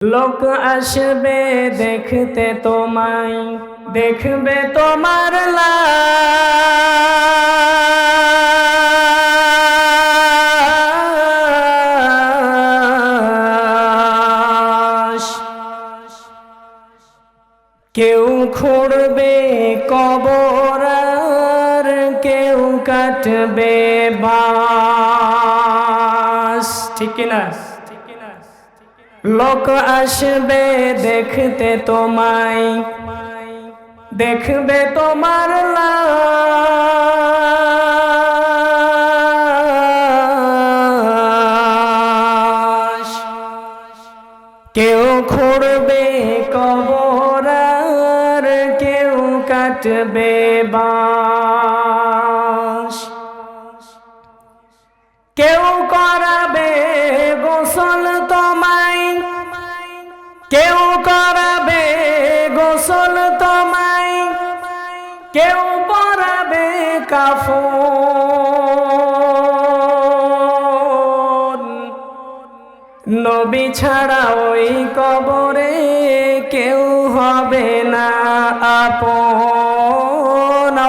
লোক আসবে দেখতে তোমায়, দেখবে তোমার লাশ। কেউ খুঁড়বে কবর আর কেউ কাটবে বাঁশ, ঠিক কিনা? লোক আসবে দেখতে তোমায়, দেখবে তোমার লাশ। কেউ খুঁড়বে কবর আর কেউ কাটবে বাঁশ। কেউ করাবে গোসল তোমায়, কেউ করাবে গোসল তোমায়, কেউ পরাবে কাফন। নবী ছাড়া ওই কবরে কেউ হবে না আপন।